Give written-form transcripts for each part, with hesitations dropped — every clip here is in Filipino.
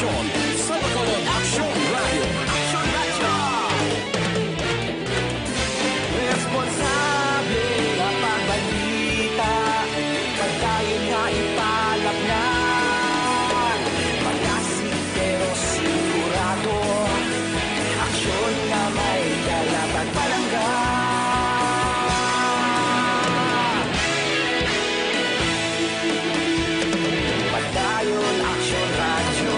aksyon sa Bacolod Aksyon Radio. Aksyon Radio! Responsable na pagbalita, pagkain nga ipalapnan. Pag-asik pero sigurado, aksyon na may galap at palangga. Pagdayon Aksyon Radio.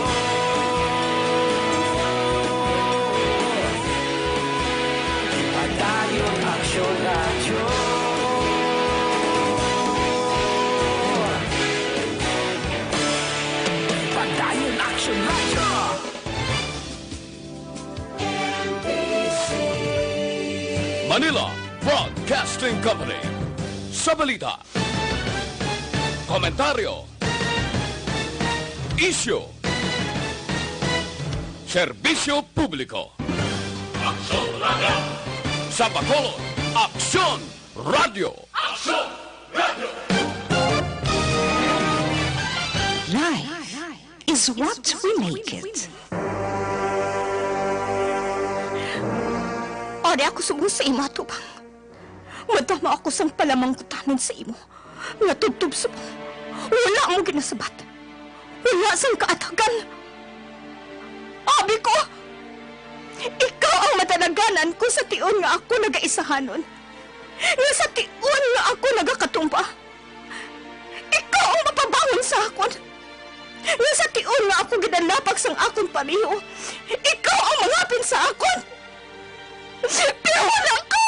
Pagdayon Aksyon Radio. Pagdayon Aksyon Radio. Manila Broadcasting Company. Sa balita, komentaryo, issue, serbisyo publiko. Aksyon Radio. Sa Bacolod, Aksyon Radio. Aksyon Radio. Life is what we make it. Ori ako subong sa imo, Tubang. Madama ako sang palamang kutamin sa imo. Natubtub subong. Wala mo ginasabat. Wala sang kaatagan. Abi ko, ikaw ang matalaganan ko sa tion nga ako nagaisahanon. Nga sa tion nga ako nagakatumba. Ikaw ang mapabangon sa akon. Nga sa tion nga ako ginalapag sang akon pariho. Ikaw ang mangapin sa akon. Pero wala ka!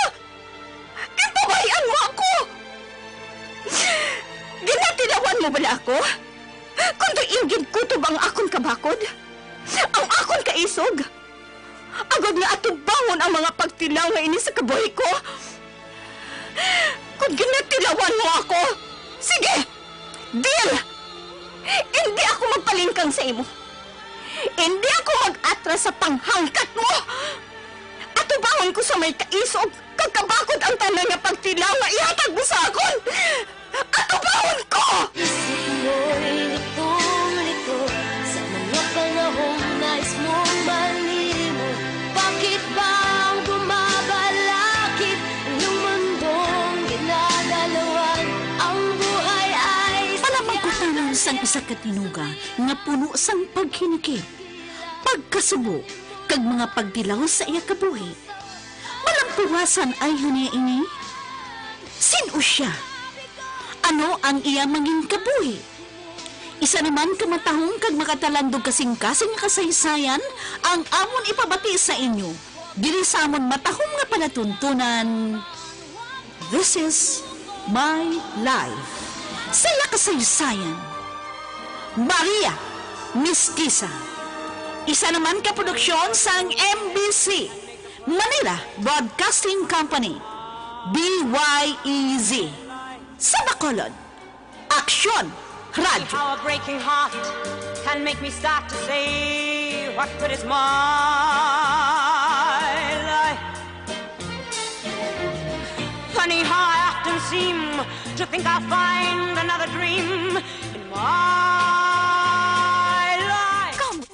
Ipabayan mo ako! Ginatilawan mo bala ako? Kung do'ing kutob ang akon kabakod, ang akon kaisog, agad nga atubangon ang mga pagtilaw nga ini sa kabuhi ko. Kung ginatilawan mo ako, sige! Deal! Hindi ako magpalingkang sa imo. Hindi ako mag-atras sa panghangkat mo. Atubangon ko sa may kaisog, kagkabakod ang tanan nga pagtilaw nga ihatag mo sa akon. Atubangon ko! Isip mo'y litong-lito sa mga panahong nais mong malimot. Bakit ba ang bumabalakid ang iyong mundong ginadalawan? Ang buhay ay Palamang ko tanan sang isa katinuga nga puno sang paghinikip, pagkasubo, kag mga pagdilaw sa iya kabuhi. Malampuwasan ay huniya ini. Sino siya? Ano ang iya manging kabuhi? Isa naman kamatahong kag makatalandog kasing-kasing nga kasaysayan ang amon ipabati sa inyo. Diri sa amon matahong nga palatuntunan. This is my life. Sa iya kasaysayan, Maria Mestiza. Isa naman kaproduksyon sang MBC, Manila Broadcasting Company, BYEZ. Sa Bacolod, Aksyon Radio. How a breaking heart can make me start to say, what good is my life? Funny how I often seem to think I'll find another dream in my life. Come.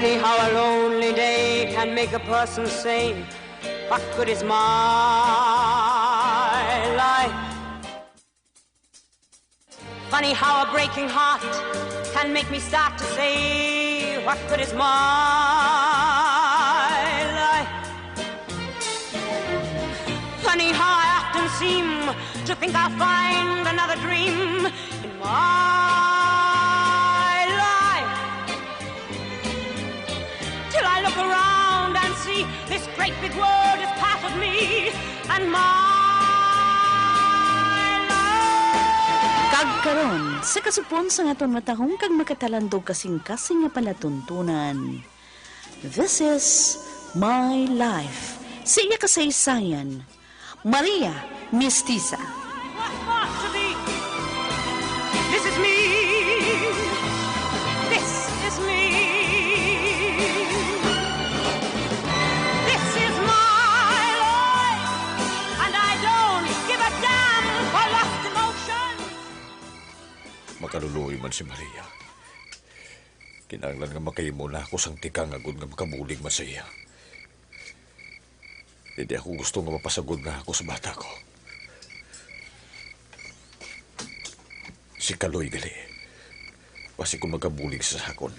Funny how a lonely day can make a person say, what good is my life? Funny how a breaking heart can make me start to say, what good is my life? Funny how I often seem to think I'll find another dream in my life, till I look around and see this great big world is part of me and my Kagkaron, sa kasupon sa nga matahong kag makatalandog kasing-kasing nga palatuntunan. This is My Life. Sa iya kasaysayan, Maria Mestiza. what's not to be. This is me. This is me. This is my life, and I don't give a damn for lost emotion. Makaluluoy man si Maria. Kinahanglan nga makahimo na ako sang tikang agud nga makabulig man sa iya. Hindi ako gusto nga mapasagod na ako sa bata ko. Si Kaloy gali. Pasi kung magabulig sa sakon.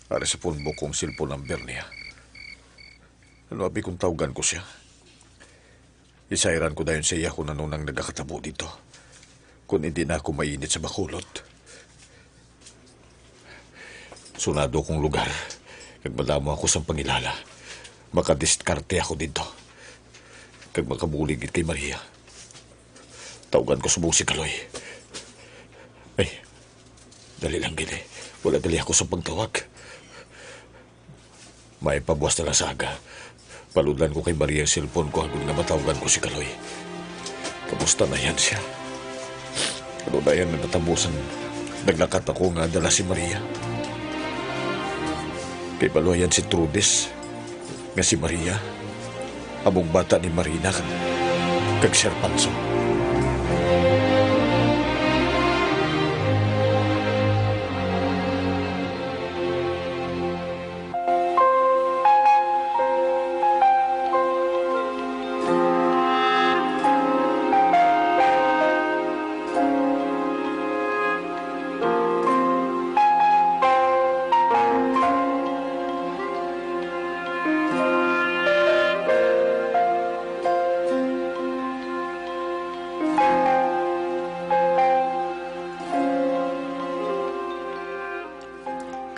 Para sa punbo kong cellphone number niya. Ano abi kung tawagan ko siya? Isairan ko dayon sa iya kung ano nang nagkakatabo dito. Kung hindi na ako mainit sa bakulot. Sunado kong lugar. Kag malamo ako sa pangilala. Makadiskarte ako dito. Kag makabuligid kay Maria. Tawagan ko subong si Kaloy. Ay, dali lang gini. Wala dali ako sa pagtawag. May pabuwas na lang sa aga. Paludan ko kay Maria ang cellphone ko hanggang na matawagan ko si Kaloy. Kamusta na yan siya? Ano na yan na natabusan? Naglakat ako nga dala si Maria. Kay Baloyan si Trudis. Nga si Maria, among bata ni Marina kag Sir Panso.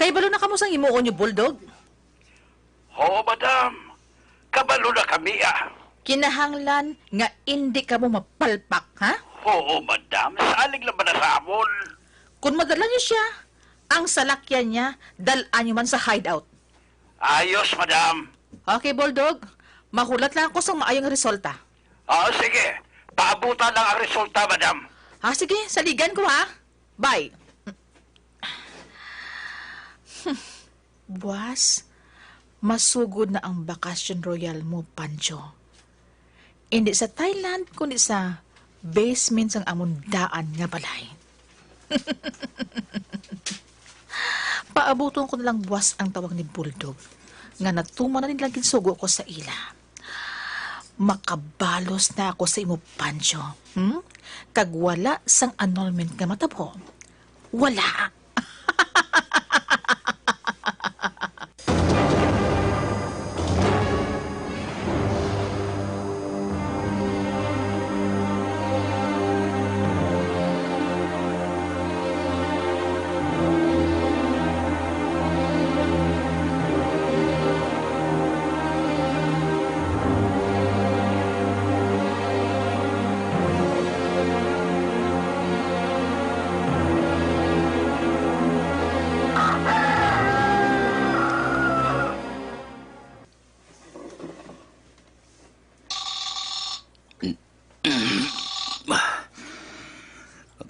Kay balo na kamo sang himuon niyo, Bulldog? Oo, madam. Kabalo na kami, ah. Kinahanglan nga hindi ka mo mapalpak, ha? Oo, madam. Salig lang ba na sa amon? Kung madala niyo siya, ang salakyan niya, dalaan niyo man sa hideout. Ayos, madam. Okay, Bulldog. Mahulat lang ako sa maayong resulta. Oo, sige. Paabutan lang ang resulta, madam. Ha, sige, saligan ko, ha? Bye. Buwas, masugod na ang bakasyon royal mo, Pancho. Hindi sa Thailand, kundi sa basement sang amon daan nga balay. Paabuton ko na lang buwas ang tawag ni Bulldog nga natuma na nilang ginsugo ko sa ila. Makabalos na ako sa imo, Pancho. Kag wala sang annulment nga matabo. Wala.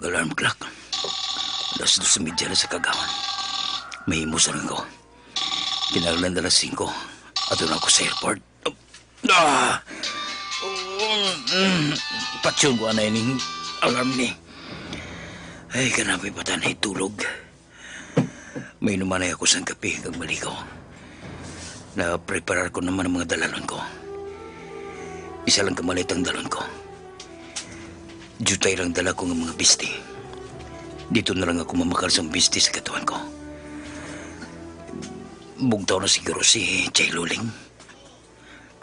Mag-alarm clock. Alas 2:30 na sa kagawan. Mahimo sa rin ko. Pinaglan na alas 5. Ato na ako sa airport. Patsyon ko na yung alarm ni. Ay, kanapay pa tanay tulog. May numanay ako sa kape kag maligo. Na-preparar ko naman ang mga dalalon ko. Isa lang kamalit ang dalon ko. Jutay lang dala ko ng mga bisti. Dito na lang ako mamakal sa bisti sa katawan ko. Bugtaw na siguro si Chay Luling.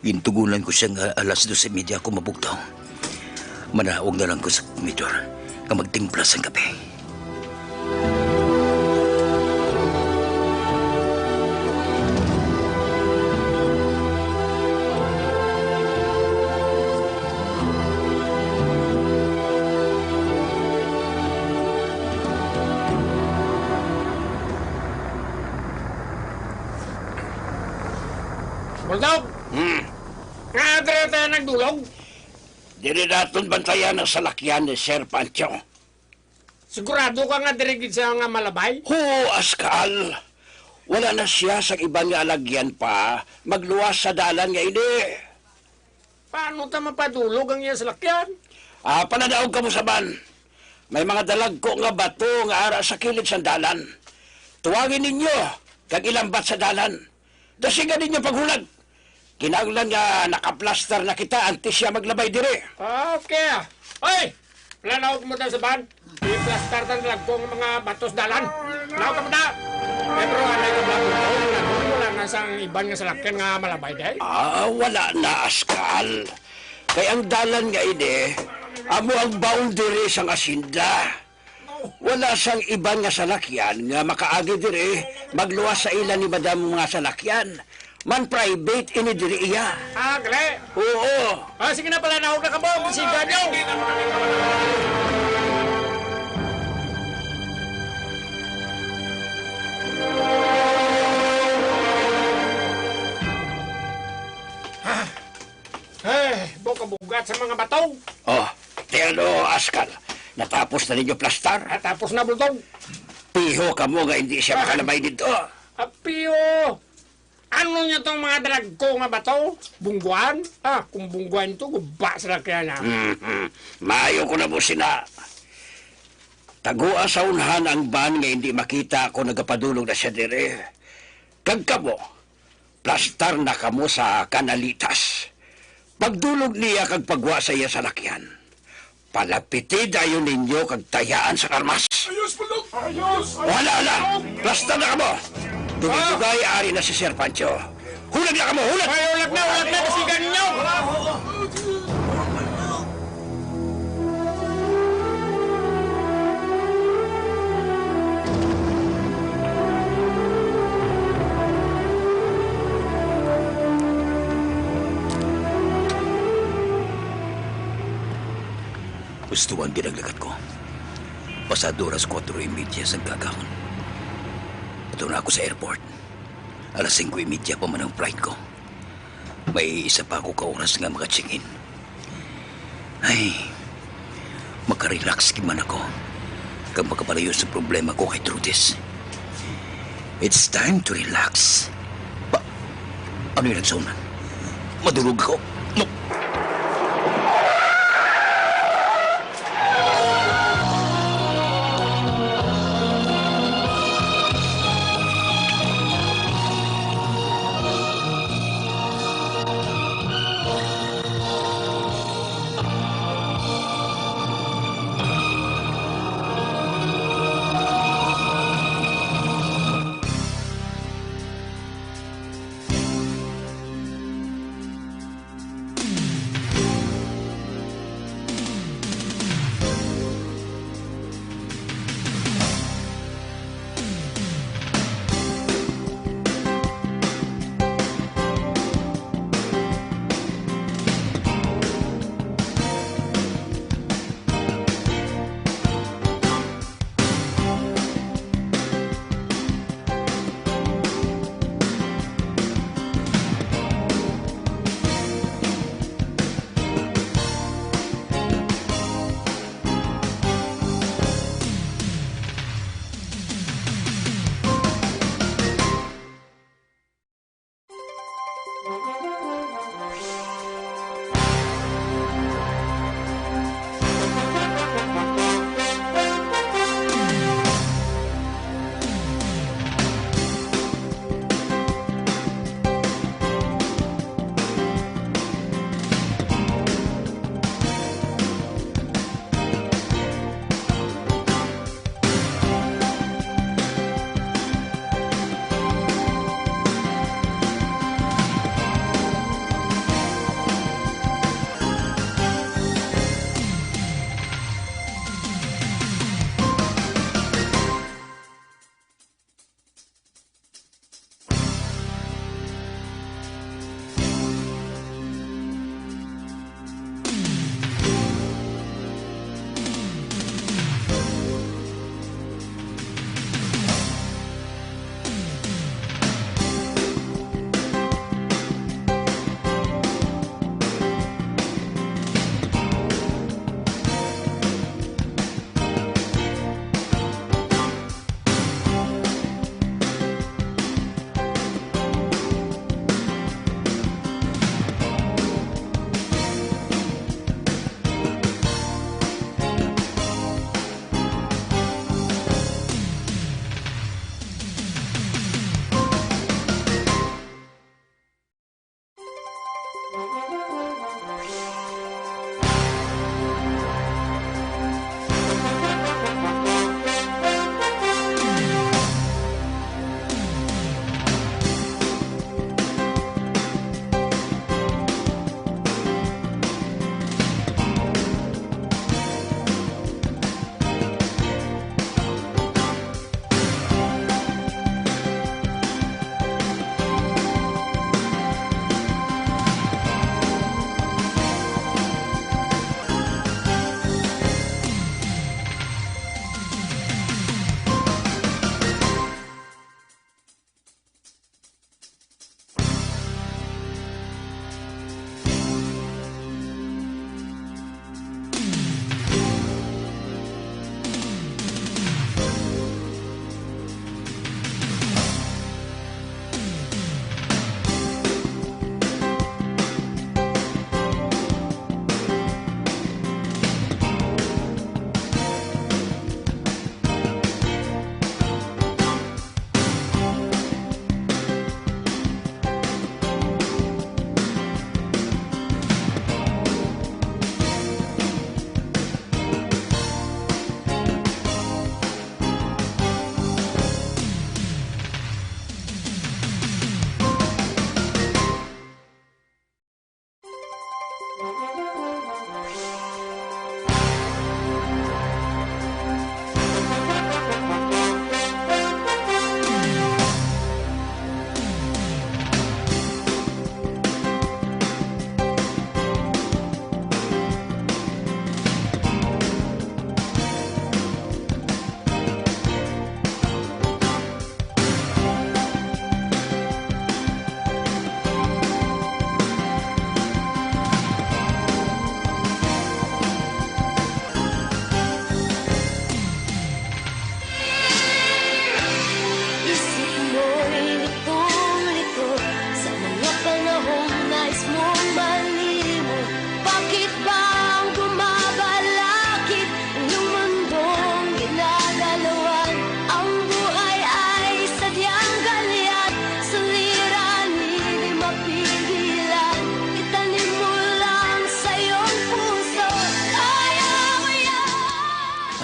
Gintugulan ko siyang alas 12:30 ako mabugtaw. Manawag na lang ko sa komedor na magtimpla sa kape. Bulldog! Nga tayo nagdulog? Diri naton bantayan ang salakyan ni Sir Pancho. Sigurado ka nga dirigid sa nga malabay? Ho, Askal! Wala na siya sa ibang nga alagyan pa, magluwas sa dalan nga ini. Paano ta mapadulog ang iya salakyan? Panadaog ka mo sa ban. May mga dalag ko nga bato nga ara sa kilid sa dalan. Tuwagin ninyo, kag ilambat sa dalan. Dasigan ninyo paghulag. Kinanglan nga nakaplastar na kita antes siya maglabay dire. Okay. Oy! Planaog mo ta sa ban. I-plastar tan lag ko ng mga batos dalan. Planaog ka mo na. Pero anay ka ba wala na sang iban nga salakyan nga malabay day? Wala na, Askal. Kay ang dalan nga ini, amo ang boundary sang asinda. Wala sang iban nga salakyan nga makaagi dire magluwas sa ilan ni madam mga salakyan. Man private ini diri iya. Gali. Oo. Sige na pala, naog na ka mo. Siga nyo. Buka-bugat sa mga bato. Tiyano, Askal. Natapos na ninyo plastar? Tapos na, Bulldog. Piho ka mo nga hindi siya makalabay dito. Apio! Ano niya tong mga dragko nga bato? Bungguan? Kung bungguan to, guba sila kaya na. Maayo ko na mo sina. Tagua sa unhan ang ban nga hindi makita ako nagapadulog na siya dire. Kag kamo, plastar na kamo sa kanalitas. Pagdulog niya kag pagwa sa iya sa lakyan. Palapitid ayon ninyo kag tayaan sa karmas. Ayos, Bulldog! Ayos! Wala! Plastar na kamo! Dugay-dugay ari na si Sir Pancho. Hulag na kamo! Hulag! Ulag na, basigan ninyo! Gusto ang ginaglagat ko. Pasado oras 4:30 sa gagawin. Ito na ako sa airport. Alas 5:30 pa man ang flight ko. May isa pa ako ka-oras nga maka-check-in. Ay, makarelax kiman ako. Kag makapalayo sa problema ko kay Trudis. It's time to relax. Ano yung nagsunan? Madulog ako. No.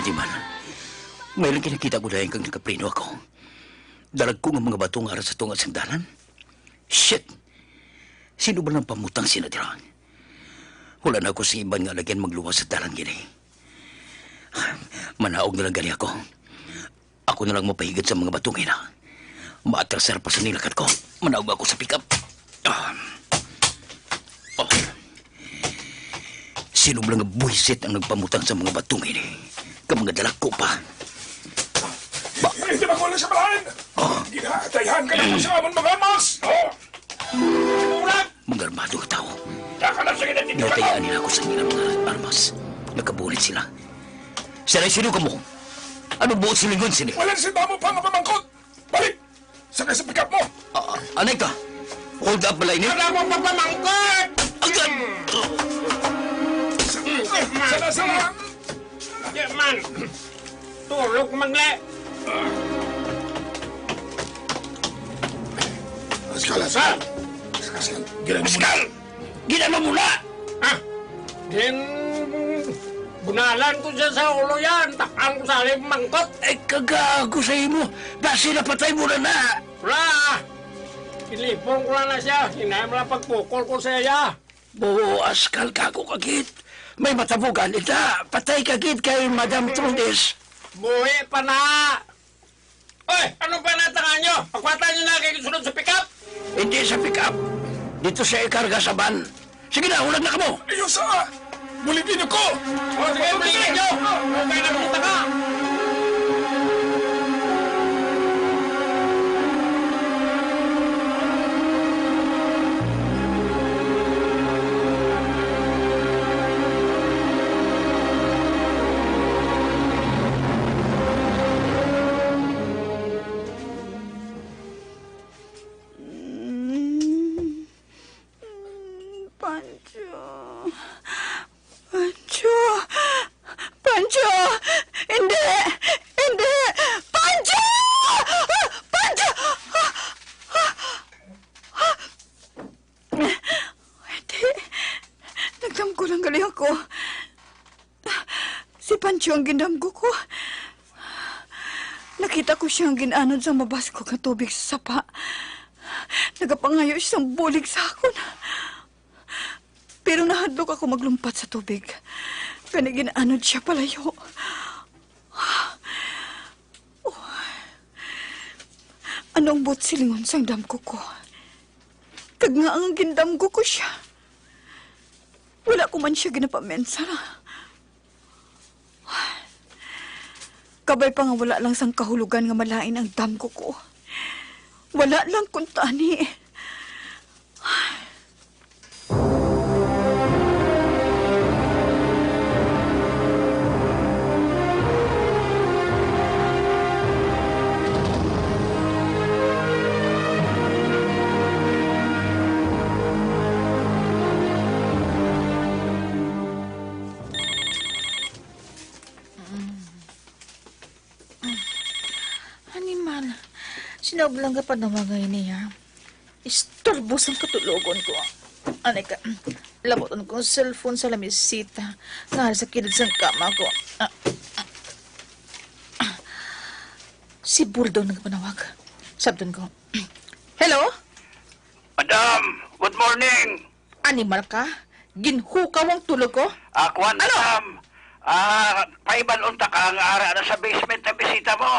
Atiman, mayroon kinakita ko dahil kang nakaprino ako. Dalag ko ng mga batong aras sa tunga sandalan. Shit! Sino ba nang pamutang sinadira? Wala na ako sa iban nga lagyan magluwas sa dalan gini. Manaog na lang gali ako. Ako na lang mapahigit sa mga batong ina. Maatrasar pa sa nilakad ko. Manaog ako sa pick-up. Sino ba nga buwisit ang nagpamutang sa mga batong ini? Kamanga dalag ko pa. Hindi ba ko lang sa balaan? Ginatayahan ka na po sa amon mga mas! Mga armado ka tao. Kakalam sa ginatid ka Ginatayaan nila ako sa ilang mga armas. Nagkabulit sila. Sino ka mo? Ano buot silingon sini? Walang sinta mo pa nga pamangkot! Balik! Sakay sa pick-up mo! Anay ka? Hold up balay ni? Wala mo pagpamangkot! Agad! Sana! Yeah, man! Tulog magle! Askal! Pascal! Ginano mo na! Ah! Din... Bunalan ko siya sa ulo yan! Takang ko sa aling mangkot! Ay, kagago sa imo! Basi napatay mo na na! Wala! Ilipong ko na siya. Hinayang mo lang pagpukol ko sa iya. Oo, Askal, kago kagit. May matabugan ita. Patay kagit kay Madam Trudis. Buhi pa na! Oy! Anong panatangan nyo? Pagkwatan nyo na kayo sunod sa pick-up! Hindi sa pick-up. Dito siya ikarga sa van. Sige na, ulag na ka mo. Ayaw sa! Buligin ko! O sige, balikin nyo! Okay na pumunta ka! Pancho! Hindi! Hindi! Pancho! Pancho! Hindi. Nagdamgo lang gali ako. Si Pancho ang ginamgo ko. Nakita ko siyang ginanod sa mabas ko ka tubig sa sapa. Nagapangayo siyang bulig sa akon. Pero nahadlok ako maglumpat sa tubig. Kaya ginanod siya palayo. Oh. Anong bot silingon sang damgo ko? Kag nga ang gindamgo ko siya. Wala ko man siya ginapamensa. Kabay pa nga wala lang sang kahulugan nga malain ang damgo ko. Wala lang kung tani. Sinablang ka pa na mga niya. Istorbos ang katulogon ko. Anay ka, laboton ko ang cellphone sa lamisita. Nahal sa kilid sa kama ko. Si Bulldog nagpanawag. Sabdon ko. Hello? Madam, good morning. Animal ka? Ginhukaw ang tulog ko? Akuan, madam. Paiban unta ka ang ara na sa basement na bisita mo.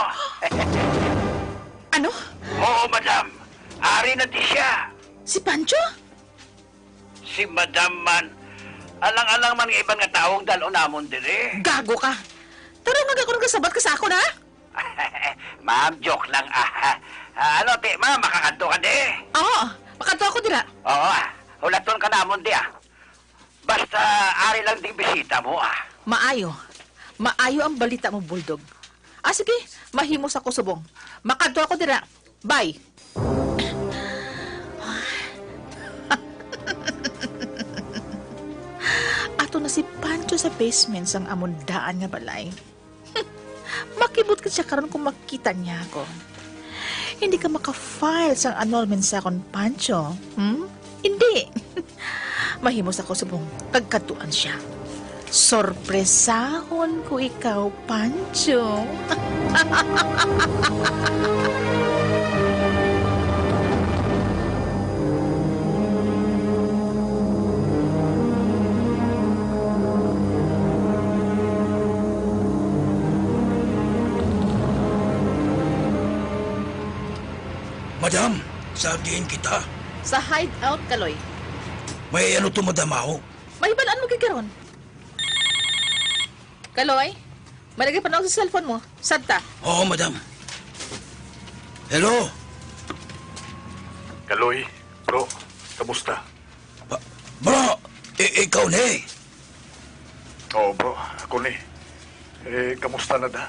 Ano? Oo, madam. Ari na di siya. Si Pancho? Si madam man. Alang-alang man nga ibang nga taong dalo namon dire. Gago ka. Tara magkakulang ka sabat ka sa ako na? Ma'am, joke lang. Ano, ti, ma'am, makakanto ka di. Oo, makato ako dila. Oo, hulaton ka namon di, Basta, ari lang di bisita mo, Maayo. Maayo ang balita mo, Bulldog. Sige, mahimos ako subong. Makadto ako dira. Bye. Ato na si Pancho sa basement sang amundaan nga balay. Makibot ka siya karon kung makita niya ako. Hindi ka maka-file sang annulment sa akong Pancho. Hindi. Mahimos ako subong. Tagkatuan siya. sorpresahon ko ikaw, Pancho. Madam, sabihin kita. Sa hideout, Kaloy. May ano to, madam ako? May balaan mo kikaroon. Kaloy, malagay pa na ako sa cellphone mo. Sadta. Oo, madam. Hello? Kaloy, bro, kamusta? Bro, ikaw na eh. Oo, bro, ako ni. Kamusta na da?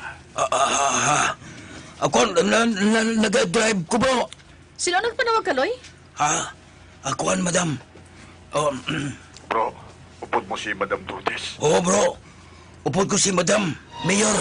Ako, nag-drive ko, bro. Sino nagpanawag, Kaloy? Akuan, madam. Oh, Bro, upod mo si Madam Lourdes. oo, bro. Upod ko si madam, Mayor.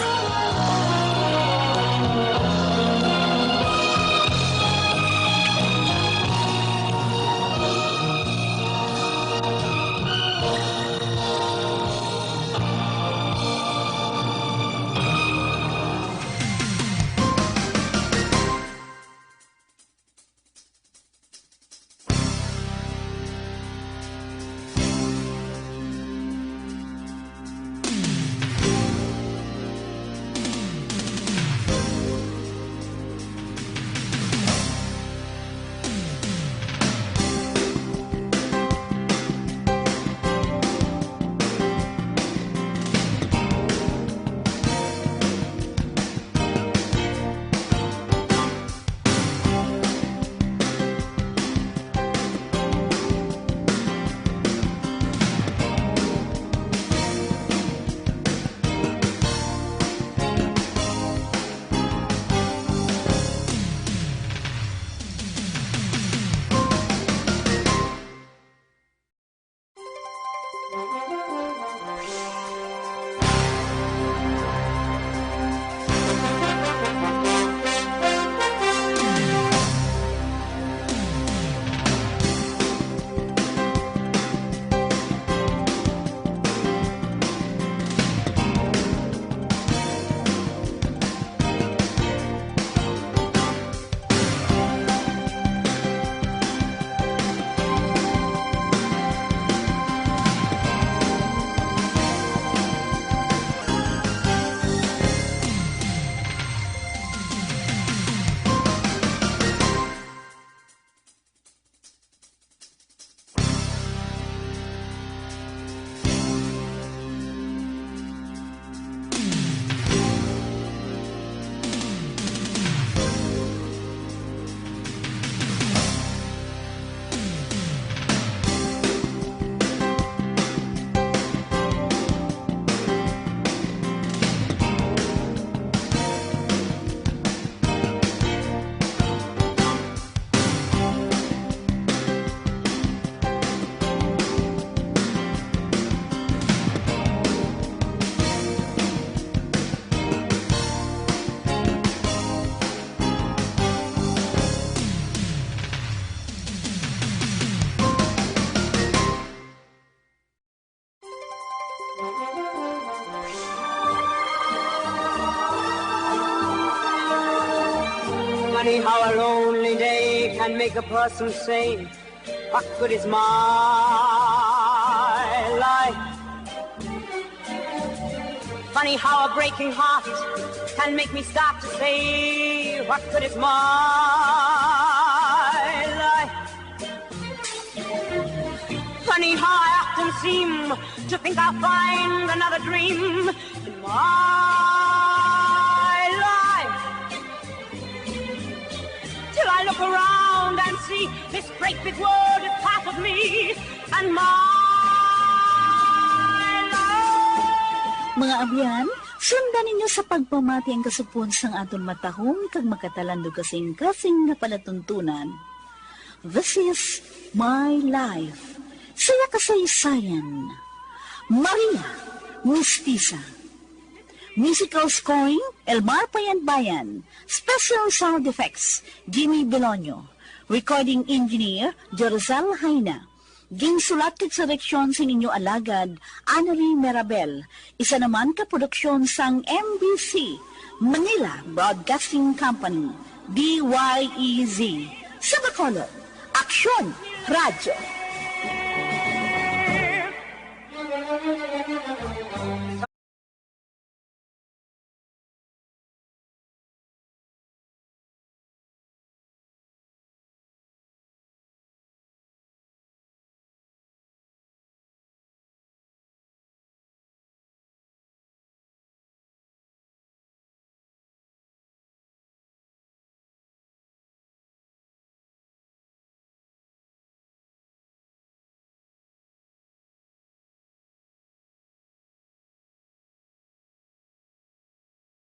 Funny how a lonely day can make a person say, what good is my life? Funny how a breaking heart can make me start to say, what good is my life? Funny how I often seem to think I'll find another dream in my life. Till I look around and see this great big world is part of me and my life. Mga abyan, sundan ninyo sa pagpamati ang kasupon sang aton matahong kag makatalando kasing-kasing na palatuntunan. This is my life. Saya kasaysayan. Maria, Mestiza. Musical scoring, Elmar Payan-Bayan. Special sound effects, Jimmy Belonio. Recording engineer, Jorzal Haina. Ginsulat kag sa reksyon sa ninyo alagad, Annery Mirabel, isa naman ka produksyon sang MBC, Manila Broadcasting Company, DYEZ, sa Bacolod, Aksyon, Radyo.